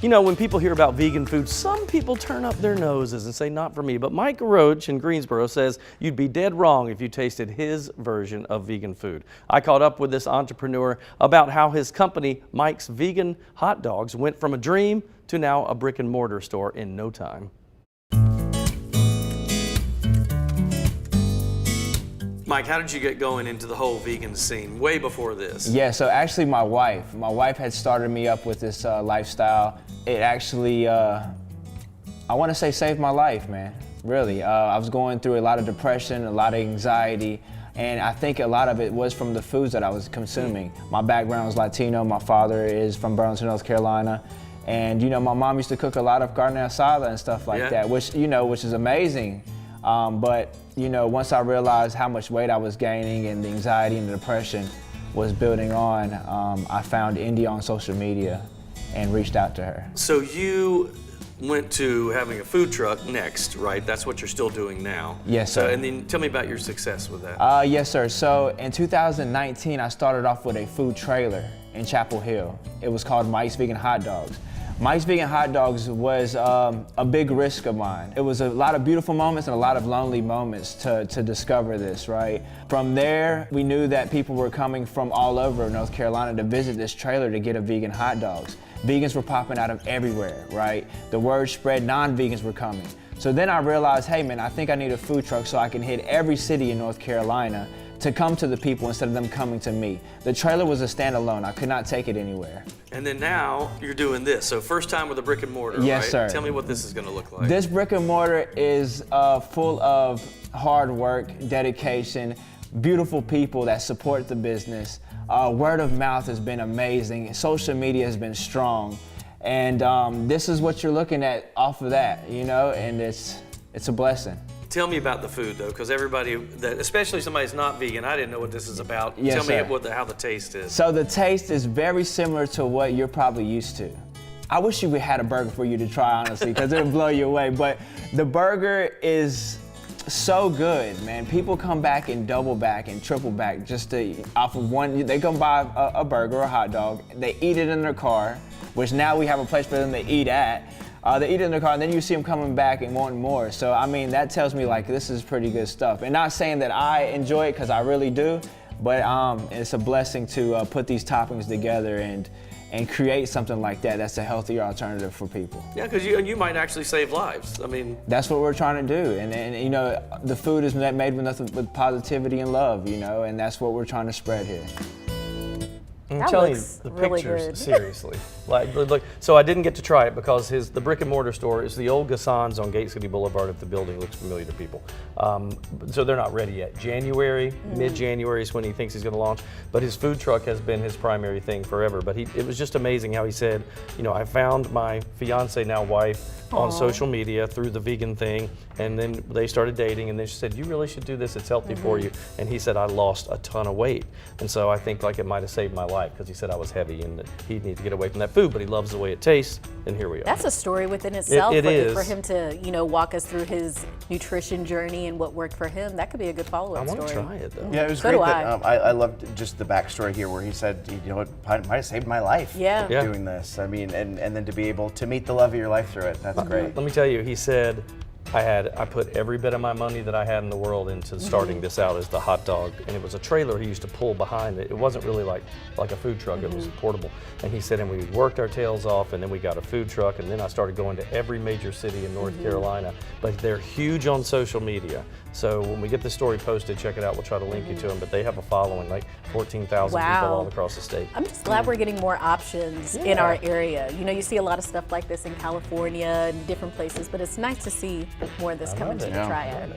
You know, when people hear about vegan food, some people turn up their noses and say, not for me. But Mike Roach in Greensboro says you'd be dead wrong if you tasted his version of vegan food. I caught up with this entrepreneur about how his company, Mike's Vegan Hot Dogs, went from a dream to now a brick and mortar store in no time. Mike, how did you get going into the whole vegan scene way before this? Yeah, so actually my wife had started me up with this lifestyle. It actually, I want to say saved my life, man, really. I was going through a lot of depression, a lot of anxiety, and I think a lot of it was from the foods that I was consuming. My background is Latino, my father is from Burlington, North Carolina, and you know, my mom used to cook a lot of carne asada and stuff like that, which is amazing. But you know, once I realized how much weight I was gaining and the anxiety and the depression was building on, I found India on social media and reached out to her. So you went to having a food truck next, right? That's what you're still doing now. Yes, sir. And then tell me about your success with that. Yes, sir. So in 2019, I started off with a food trailer in Chapel Hill. It was called Mike's Vegan Hot Dogs. Mike's Vegan Hot Dogs was a big risk of mine. It was a lot of beautiful moments and a lot of lonely moments to discover this, right? From there, we knew that people were coming from all over North Carolina to visit this trailer to get a vegan hot dogs. Vegans were popping out of everywhere, right? The word spread, non-vegans were coming. So then I realized, hey man, I think I need a food truck so I can hit every city in North Carolina to come to the people instead of them coming to me. The trailer was a standalone. I could not take it anywhere. And then now you're doing this. So first time with a brick and mortar, yes, right? Sir. Tell me what this is going to look like. This brick and mortar is full of hard work, dedication, beautiful people that support the business. Word of mouth has been amazing. Social media has been strong. And this is what you're looking at off of that, you know, and it's a blessing. Tell me about the food though, because everybody, especially somebody who's not vegan, I didn't know what this is about. Yes, Tell me sir. how the taste is. So the taste is very similar to what you're probably used to. I wish we had a burger for you to try, honestly, because it'll blow you away. But the burger is so good, man. People come back and double back and triple back just to off of one. They come buy a burger or a hot dog. They eat it in their car, which now we have a place for them to eat at. They eat it in the car, and then you see them coming back and wanting more. So, I mean, that tells me, like, this is pretty good stuff. And not saying that I enjoy it, because I really do, but it's a blessing to put these toppings together and create something like that that's a healthier alternative for people. Yeah, because you might actually save lives. I mean, that's what we're trying to do. And you know, the food is made with nothing but positivity and love, you know, and that's what we're trying to spread here. I'm telling you, the really pictures, good. seriously. Look, so I didn't get to try it because the brick and mortar store is the old Gassan's on Gate City Boulevard if the building looks familiar to people. So they're not ready yet. Mid-January is when he thinks he's going to launch, but his food truck has been his primary thing forever. But it was just amazing how he said, you know, I found my fiance, now wife, on social media through the vegan thing, and then they started dating, and then she said, you really should do this, it's healthy for you. And he said, I lost a ton of weight. And so I think like it might have saved my life, because he said I was heavy and that he'd need to get away from that food, but he loves the way it tastes, and here we are. That's a story within itself. It is. For him to, you know, walk us through his nutrition journey and what worked for him, that could be a good follow-up story. I want to try it though. Yeah, it was So great do that I loved just the backstory here where he said, you know, it might have saved my life doing this. I mean, and then to be able to meet the love of your life through it, that's great. Let me tell you, he said, I put every bit of my money that I had in the world into starting this out as the hot dog, and it was a trailer he used to pull behind it. It wasn't really like a food truck, it was portable. And he said, and we worked our tails off, and then we got a food truck, and then I started going to every major city in North Carolina. But they're huge on social media. So when we get the story posted, check it out. We'll try to link you to them. But they have a following, like 14,000 people all across the state. I'm just glad we're getting more options in our area. You know, you see a lot of stuff like this in California and different places, but it's nice to see more of this coming to the Triad.